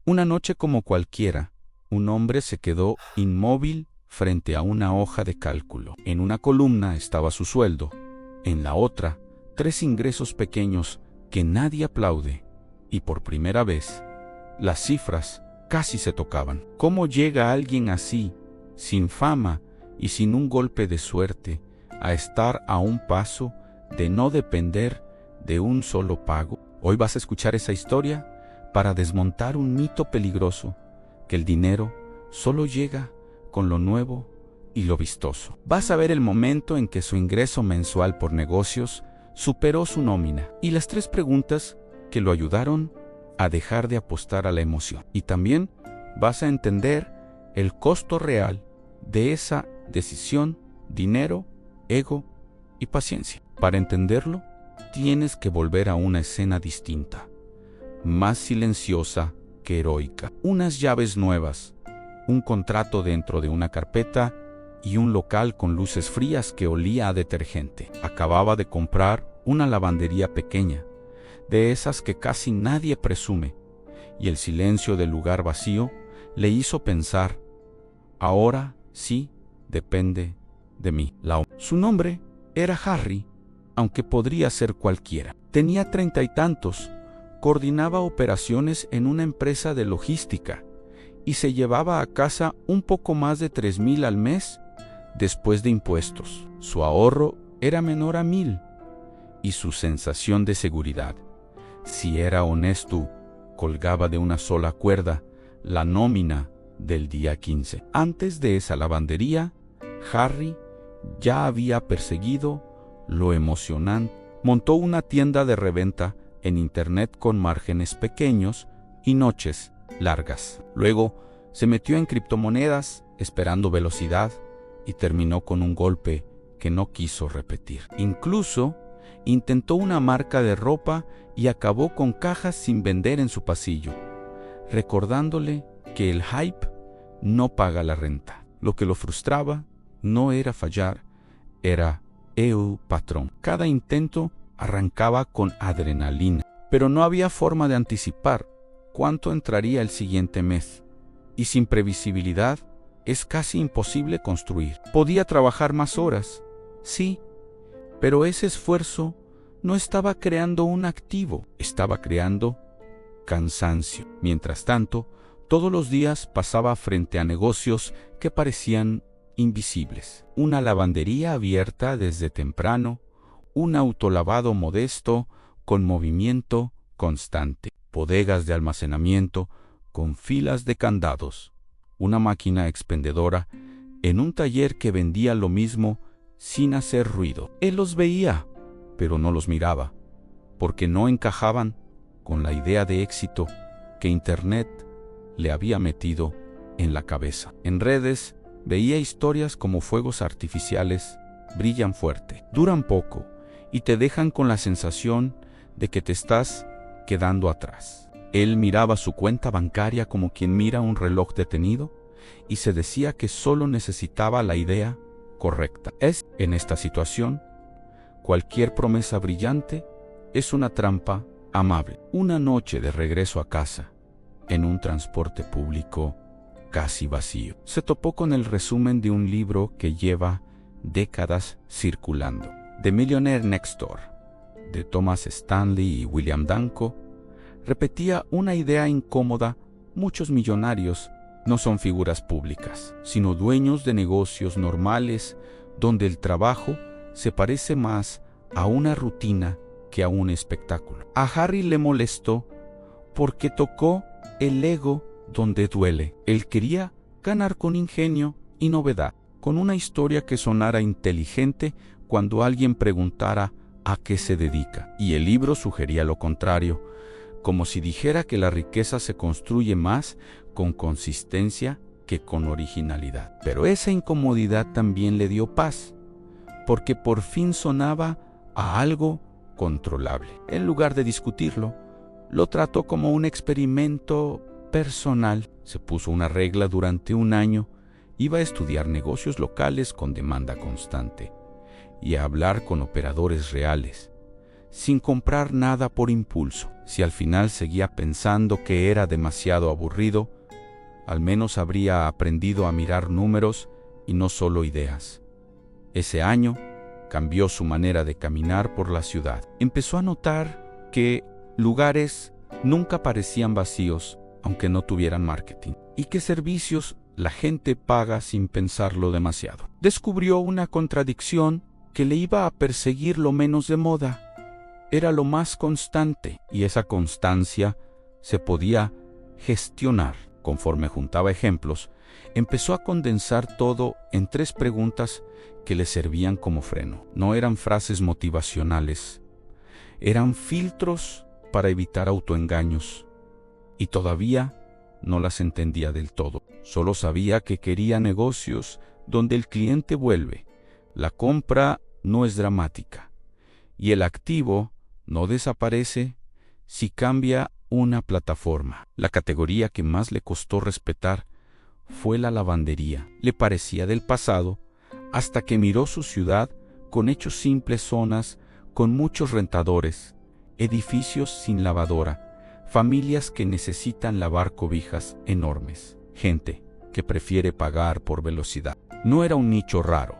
Una noche como cualquiera, un hombre se quedó inmóvil frente a una hoja de cálculo. En una columna estaba su sueldo, en la otra, 3 ingresos pequeños que nadie aplaude, y por primera vez, las cifras casi se tocaban. ¿Cómo llega alguien así, sin fama y sin un golpe de suerte, a estar a un paso de no depender de un solo pago? Hoy vas a escuchar esa historia para desmontar un mito peligroso, que el dinero solo llega con lo nuevo y lo vistoso. Vas a ver el momento en que su ingreso mensual por negocios superó su nómina y las 3 preguntas que lo ayudaron a dejar de apostar a la emoción. Y también vas a entender el costo real de esa decisión: dinero, ego y paciencia. Para entenderlo, tienes que volver a una escena distinta, más silenciosa que heroica. Unas llaves nuevas, un contrato dentro de una carpeta y un local con luces frías que olía a detergente. Acababa de comprar una lavandería pequeña, de esas que casi nadie presume, y el silencio del lugar vacío le hizo pensar: ahora sí depende de mí. Su nombre era Harry, aunque podría ser cualquiera. Tenía 30 y tantos, coordinaba operaciones en una empresa de logística y se llevaba a casa un poco más de 3,000 al mes después de impuestos. Su ahorro era menor a 1,000 y su sensación de seguridad, si era honesto, colgaba de una sola cuerda: la nómina del día 15. Antes de esa lavandería, Harry ya había perseguido lo emocionante. Montó una tienda de reventa en internet con márgenes pequeños y noches largas. Luego se metió en criptomonedas esperando velocidad y terminó con un golpe que no quiso repetir. Incluso intentó una marca de ropa y acabó con cajas sin vender en su pasillo, recordándole que el hype no paga la renta. Lo que lo frustraba no era fallar, era patrón. Cada intento arrancaba con adrenalina, pero no había forma de anticipar cuánto entraría el siguiente mes, y sin previsibilidad es casi imposible construir. Podía trabajar más horas, sí, pero ese esfuerzo no estaba creando un activo, estaba creando cansancio. Mientras tanto, todos los días pasaba frente a negocios que parecían invisibles. Una lavandería abierta desde temprano, un autolavado modesto con movimiento constante, bodegas de almacenamiento con filas de candados, una máquina expendedora en un taller que vendía lo mismo sin hacer ruido. Él los veía, pero no los miraba, porque no encajaban con la idea de éxito que Internet le había metido en la cabeza. En redes veía historias como fuegos artificiales: brillan fuerte, duran poco y te dejan con la sensación de que te estás quedando atrás. Él miraba su cuenta bancaria como quien mira un reloj detenido y se decía que solo necesitaba la idea correcta. En esta situación, cualquier promesa brillante es una trampa amable. Una noche de regreso a casa, en un transporte público casi vacío, se topó con el resumen de un libro que lleva décadas circulando: The Millionaire Next Door, de Thomas Stanley y William Danko. Repetía una idea incómoda: muchos millonarios no son figuras públicas, sino dueños de negocios normales donde el trabajo se parece más a una rutina que a un espectáculo. A Harry le molestó porque tocó el ego donde duele. Él quería ganar con ingenio y novedad, con una historia que sonara inteligente cuando alguien preguntara a qué se dedica. Y el libro sugería lo contrario, como si dijera que la riqueza se construye más con consistencia que con originalidad. Pero esa incomodidad también le dio paz, porque por fin sonaba a algo controlable. En lugar de discutirlo, lo trató como un experimento personal. Se puso una regla: durante un año iba a estudiar negocios locales con demanda constante y a hablar con operadores reales. sin comprar nada por impulso. Si al final seguía pensando que era demasiado aburrido, al menos habría aprendido a mirar números y no solo ideas. Ese año cambió su manera de caminar por la ciudad. Empezó a notar que lugares nunca parecían vacíos, aunque no tuvieran marketing, y que servicios la gente paga sin pensarlo demasiado. Descubrió una contradicción que le iba a perseguir lo menos de moda. Era lo más constante, y esa constancia se podía gestionar. Conforme juntaba ejemplos, empezó a condensar todo en 3 preguntas que le servían como freno. No eran frases motivacionales, eran filtros para evitar autoengaños. Y todavía no las entendía del todo. Solo sabía que quería negocios donde el cliente vuelve, la compra no es dramática y el activo no desaparece si cambia una plataforma. La categoría que más le costó respetar fue la lavandería. Le parecía del pasado hasta que miró su ciudad con hechos simples, zonas con muchos rentadores, edificios sin lavadora, familias que necesitan lavar cobijas enormes, gente que prefiere pagar por velocidad. No era un nicho raro,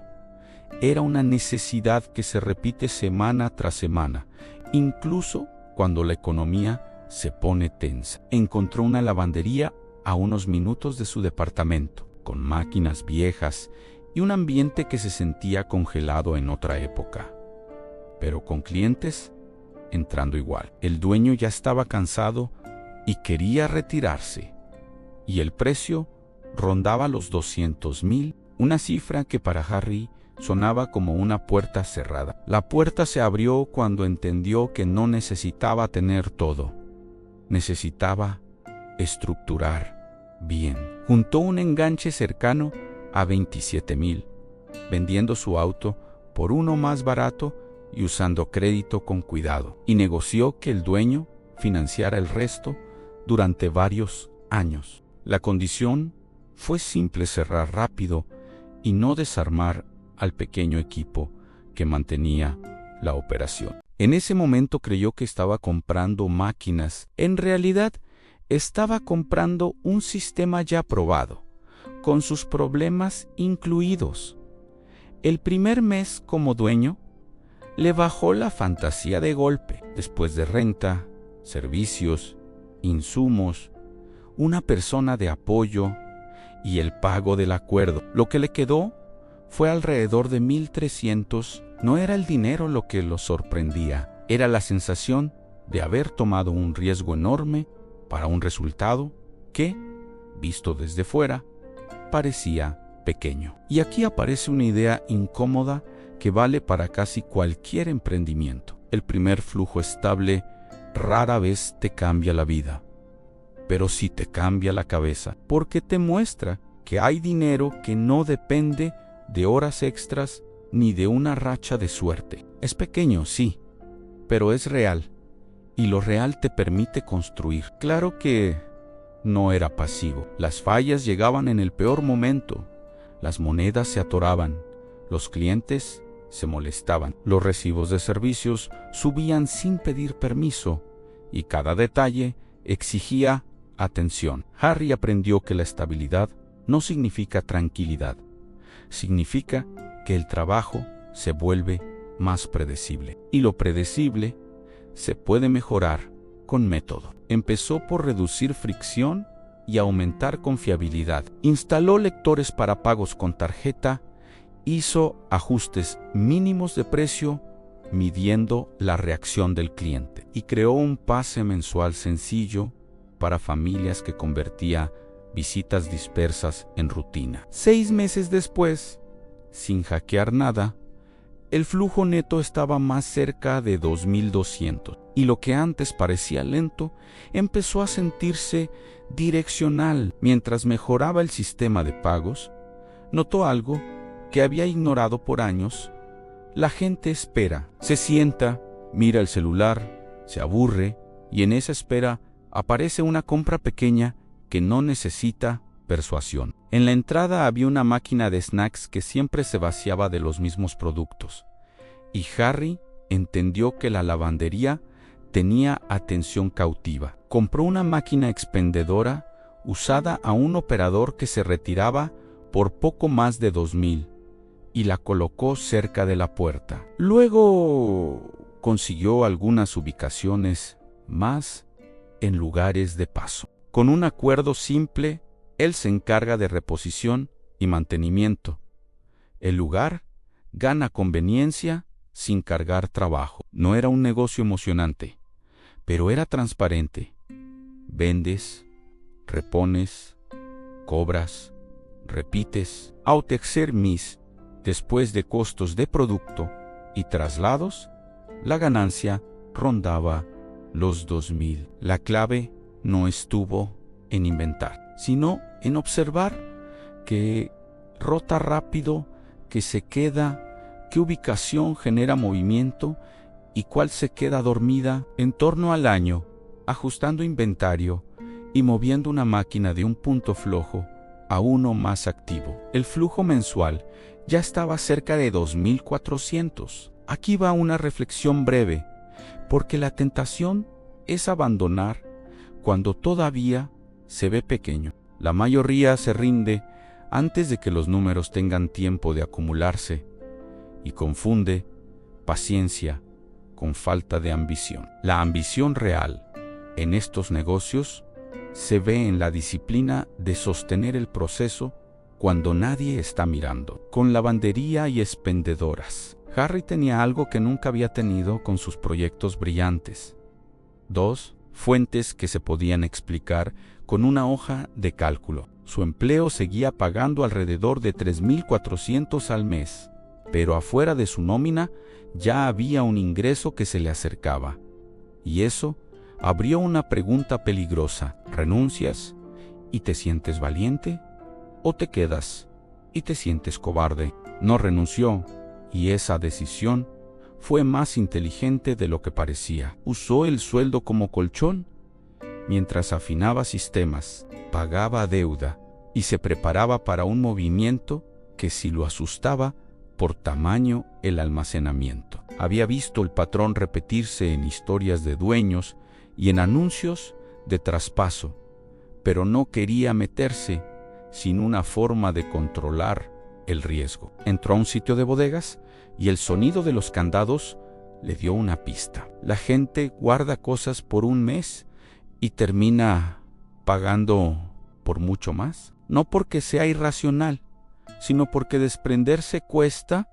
era una necesidad que se repite semana tras semana, incluso cuando la economía se pone tensa. Encontró una lavandería a unos minutos de su departamento, con máquinas viejas y un ambiente que se sentía congelado en otra época, pero con clientes entrando igual. El dueño ya estaba cansado y quería retirarse, y el precio rondaba los 200,000, una cifra que para Harry sonaba como una puerta cerrada. La puerta se abrió cuando entendió que no necesitaba tener todo, necesitaba estructurar bien. Juntó un enganche cercano a 27,000, vendiendo su auto por uno más barato y usando crédito con cuidado, y negoció que el dueño financiara el resto durante varios años. La condición fue simple: cerrar rápido y no desarmar al pequeño equipo que mantenía la operación. En ese momento creyó que estaba comprando máquinas. En realidad, estaba comprando un sistema ya probado, con sus problemas incluidos. El primer mes como dueño, le bajó la fantasía de golpe. Después de renta, servicios, insumos, una persona de apoyo y el pago del acuerdo, lo que le quedó fue alrededor de 1,300. No era el dinero lo que lo sorprendía, era la sensación de haber tomado un riesgo enorme para un resultado que, visto desde fuera, parecía pequeño. Y aquí aparece una idea incómoda que vale para casi cualquier emprendimiento. El primer flujo estable rara vez te cambia la vida, pero sí te cambia la cabeza, porque te muestra que hay dinero que no depende de horas extras ni de una racha de suerte. Es pequeño, sí, pero es real, y lo real te permite construir. Claro que no era pasivo. Las fallas llegaban en el peor momento, las monedas se atoraban, los clientes se molestaban, los recibos de servicios subían sin pedir permiso, y cada detalle exigía atención. Harry aprendió que la estabilidad no significa tranquilidad, significa que el trabajo se vuelve más predecible, y lo predecible se puede mejorar con método. Empezó por reducir fricción y aumentar confiabilidad. Instaló lectores para pagos con tarjeta, hizo ajustes mínimos de precio midiendo la reacción del cliente, y creó un pase mensual sencillo para familias que convertía visitas dispersas en rutina. 6 meses después, sin hackear nada, el flujo neto estaba más cerca de 2,200, y lo que antes parecía lento empezó a sentirse direccional. Mientras mejoraba el sistema de pagos, notó algo que había ignorado por años. La gente espera, se sienta, mira el celular, se aburre, y en esa espera aparece una compra pequeña que no necesita persuasión. En la entrada había una máquina de snacks que siempre se vaciaba de los mismos productos, y Harry entendió que la lavandería tenía atención cautiva. Compró una máquina expendedora usada a un operador que se retiraba por poco más de 2,000 y la colocó cerca de la puerta. Luego consiguió algunas ubicaciones más en lugares de paso. Con un acuerdo simple, él se encarga de reposición y mantenimiento. El lugar gana conveniencia sin cargar trabajo. No era un negocio emocionante, pero era transparente. Vendes, repones, cobras, repites. Ao tercer mes, después de costos de producto y traslados, la ganancia rondaba los 2,000. La clave no estuvo en inventar, sino en observar qué rota rápido, que se queda, qué ubicación genera movimiento y cuál se queda dormida. En torno al año, ajustando inventario y moviendo una máquina de un punto flojo a uno más activo. El flujo mensual ya estaba cerca de 2,400. Aquí va una reflexión breve, porque la tentación es abandonar cuando todavía se ve pequeño. La mayoría se rinde antes de que los números tengan tiempo de acumularse y confunde paciencia con falta de ambición. La ambición real en estos negocios se ve en la disciplina de sostener el proceso cuando nadie está mirando. Con lavandería y expendedoras, Harry tenía algo que nunca había tenido con sus proyectos brillantes: 2 fuentes que se podían explicar con una hoja de cálculo. Su empleo seguía pagando alrededor de 3,400 al mes, pero afuera de su nómina ya había un ingreso que se le acercaba. Y eso abrió una pregunta peligrosa: ¿renuncias y te sientes valiente? ¿O te quedas y te sientes cobarde? No renunció, y esa decisión fue más inteligente de lo que parecía. Usó el sueldo como colchón mientras afinaba sistemas, pagaba deuda y se preparaba para un movimiento que si lo asustaba por tamaño el almacenamiento. Había visto el patrón repetirse en historias de dueños y en anuncios de traspaso, pero no quería meterse sin una forma de controlar el riesgo. Entró a un sitio de bodegas y el sonido de los candados le dio una pista. La gente guarda cosas por un mes y termina pagando por mucho más. No porque sea irracional, sino porque desprenderse cuesta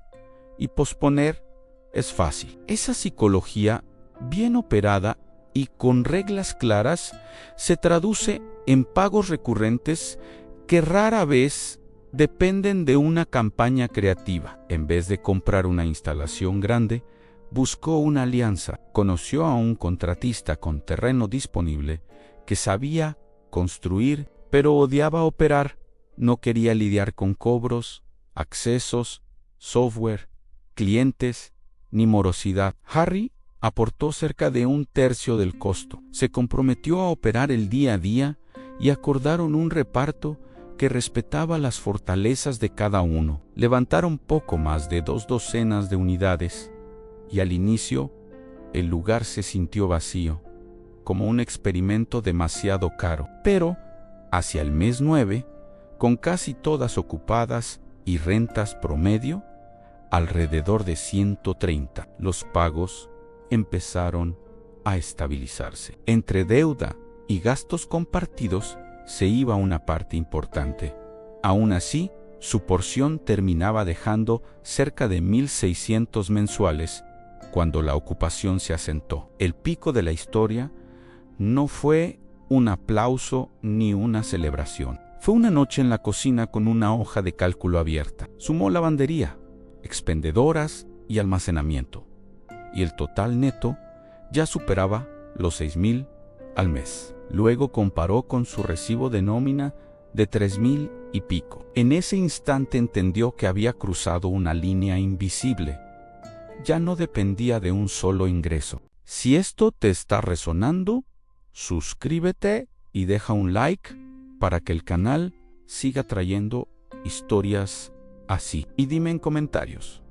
y posponer es fácil. Esa psicología bien operada y con reglas claras se traduce en pagos recurrentes que rara vez dependen de una campaña creativa. En vez de comprar una instalación grande, buscó una alianza. Conoció a un contratista con terreno disponible que sabía construir, pero odiaba operar. No quería lidiar con cobros, accesos, software, clientes, ni morosidad. Harry aportó cerca de 1/3 del costo. Se comprometió a operar el día a día y acordaron un reparto que respetaba las fortalezas de cada uno. Levantaron poco más de 2 docenas de unidades y al inicio el lugar se sintió vacío, como un experimento demasiado caro. Pero hacia el mes 9, con casi todas ocupadas y rentas promedio, alrededor de 130, los pagos empezaron a estabilizarse. Entre deuda y gastos compartidos se iba una parte importante. Aún así, su porción terminaba dejando cerca de 1,600 mensuales cuando la ocupación se asentó. El pico de la historia no fue un aplauso ni una celebración. Fue una noche en la cocina con una hoja de cálculo abierta. Sumó lavandería, expendedoras y almacenamiento, y el total neto ya superaba los 6,000 al mes. Luego comparó con su recibo de nómina de 3,000 y pico. En ese instante entendió que había cruzado una línea invisible. Ya no dependía de un solo ingreso. Si esto te está resonando, suscríbete y deja un like para que el canal siga trayendo historias así. Y dime en comentarios,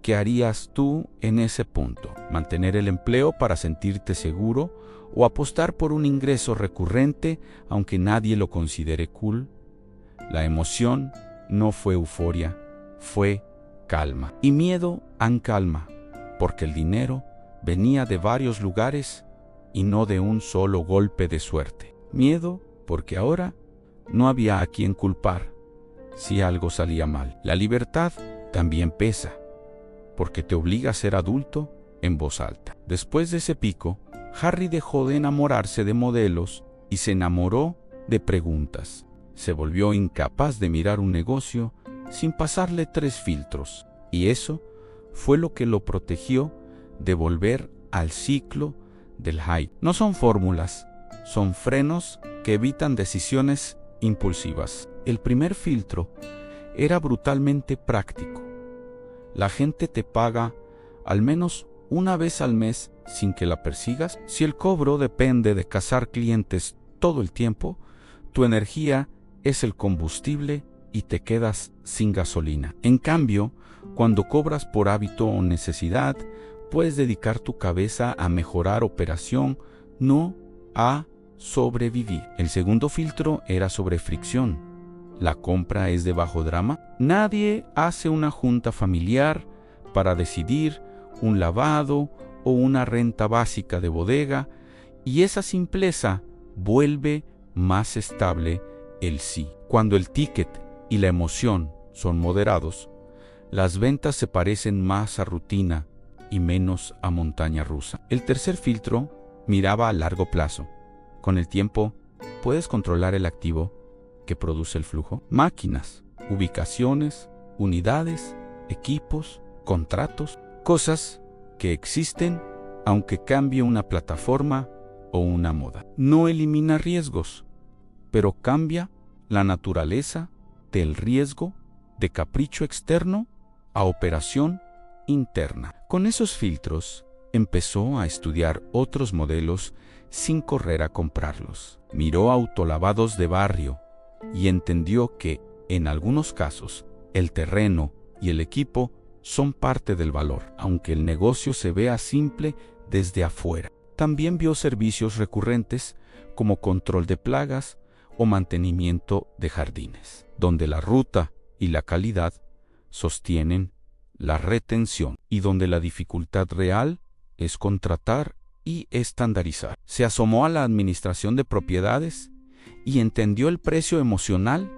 ¿Qué harías tú en ese punto? ¿Mantener el empleo para sentirte seguro o apostar por un ingreso recurrente aunque nadie lo considere cool? La emoción no fue euforia, fue calma. Y miedo en calma, porque el dinero venía de varios lugares y no de un solo golpe de suerte. Miedo porque ahora no había a quien culpar si algo salía mal. La libertad también pesa, porque te obliga a ser adulto en voz alta. Después de ese pico, Harry dejó de enamorarse de modelos y se enamoró de preguntas. Se volvió incapaz de mirar un negocio sin pasarle 3 filtros, y eso fue lo que lo protegió de volver al ciclo del hype. No son fórmulas, son frenos que evitan decisiones impulsivas. El primer filtro era brutalmente práctico. La gente te paga al menos una vez al mes sin que la persigas. Si el cobro depende de cazar clientes todo el tiempo, tu energía es el combustible y te quedas sin gasolina. En cambio, cuando cobras por hábito o necesidad, puedes dedicar tu cabeza a mejorar operación, no a sobrevivir. El segundo filtro era sobre fricción. La compra es de bajo drama. Nadie hace una junta familiar para decidir un lavado o una renta básica de bodega, y esa simpleza vuelve más estable el sí. Cuando el ticket y la emoción son moderados, las ventas se parecen más a rutina y menos a montaña rusa. El tercer filtro miraba a largo plazo. Con el tiempo, puedes controlar el activo que produce el flujo. Máquinas, ubicaciones, unidades, equipos, contratos, cosas que existen aunque cambie una plataforma o una moda. No elimina riesgos, pero cambia la naturaleza del riesgo de capricho externo a operación interna. Con esos filtros, empezó a estudiar otros modelos sin correr a comprarlos. Miró autolavados de barrio y entendió que, en algunos casos, el terreno y el equipo son parte del valor, aunque el negocio se vea simple desde afuera. También vio servicios recurrentes como control de plagas o mantenimiento de jardines, donde la ruta y la calidad sostienen la retención y donde la dificultad real es contratar y estandarizar. Se asomó a la administración de propiedades y entendió el precio emocional,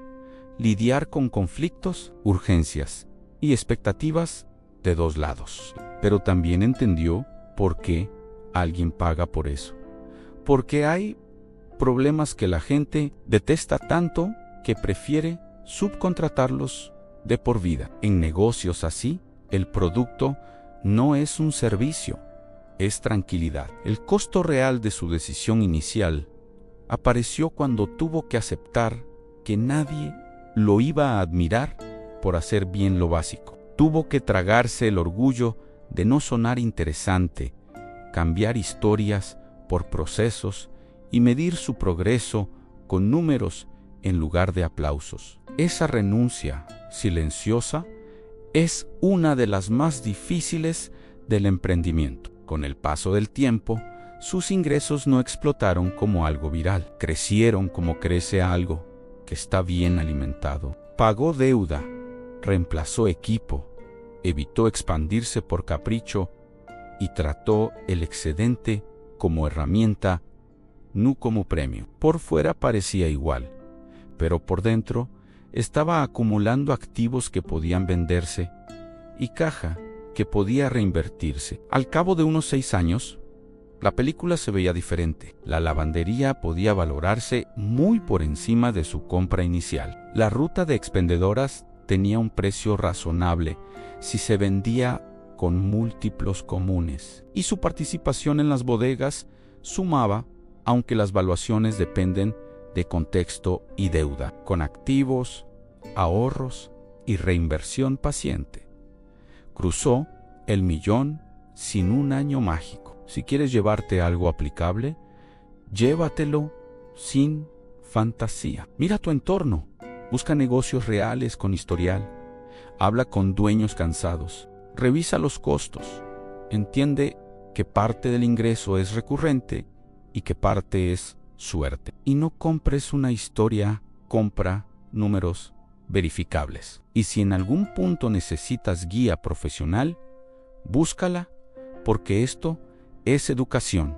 lidiar con conflictos, urgencias y expectativas de dos lados. Pero también entendió por qué alguien paga por eso. Porque hay problemas que la gente detesta tanto que prefiere subcontratarlos de por vida. En negocios así, el producto no es un servicio, es tranquilidad. El costo real de su decisión inicial apareció cuando tuvo que aceptar que nadie lo iba a admirar por hacer bien lo básico. Tuvo que tragarse el orgullo de no sonar interesante, cambiar historias por procesos y medir su progreso con números en lugar de aplausos. Esa renuncia silenciosa es una de las más difíciles del emprendimiento. Con el paso del tiempo, sus ingresos no explotaron como algo viral. Crecieron como crece algo que está bien alimentado. Pagó deuda, reemplazó equipo, evitó expandirse por capricho y trató el excedente como herramienta, no como premio. Por fuera parecía igual, pero por dentro estaba acumulando activos que podían venderse y caja que podía reinvertirse. Al cabo de unos 6 años, la película se veía diferente. La lavandería podía valorarse muy por encima de su compra inicial. La ruta de expendedoras tenía un precio razonable si se vendía con múltiplos comunes. Y su participación en las bodegas sumaba, aunque las valuaciones dependen de contexto y deuda, con activos, ahorros y reinversión paciente. Cruzó el millón sin un año mágico. Si quieres llevarte algo aplicable, llévatelo sin fantasía. Mira tu entorno, busca negocios reales con historial, habla con dueños cansados, Revisa los costos. Entiende que parte del ingreso es recurrente y que parte es suerte. Y no compres una historia, compra números verificables. Y si en algún punto necesitas guía profesional, búscala, porque esto es educación,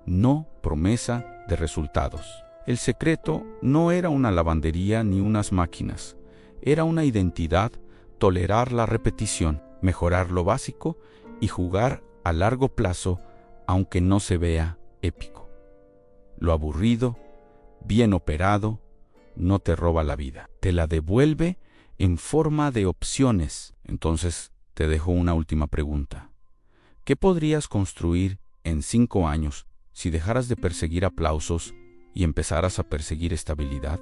no promesa de resultados. El secreto no era una lavandería ni unas máquinas, era una identidad, tolerar la repetición, mejorar lo básico y jugar a largo plazo, aunque no se vea épico. Lo aburrido, bien operado, no te roba la vida, te la devuelve en forma de opciones. Entonces, te dejo una última pregunta. ¿Qué podrías construir en 5 años si dejaras de perseguir aplausos y empezaras a perseguir estabilidad?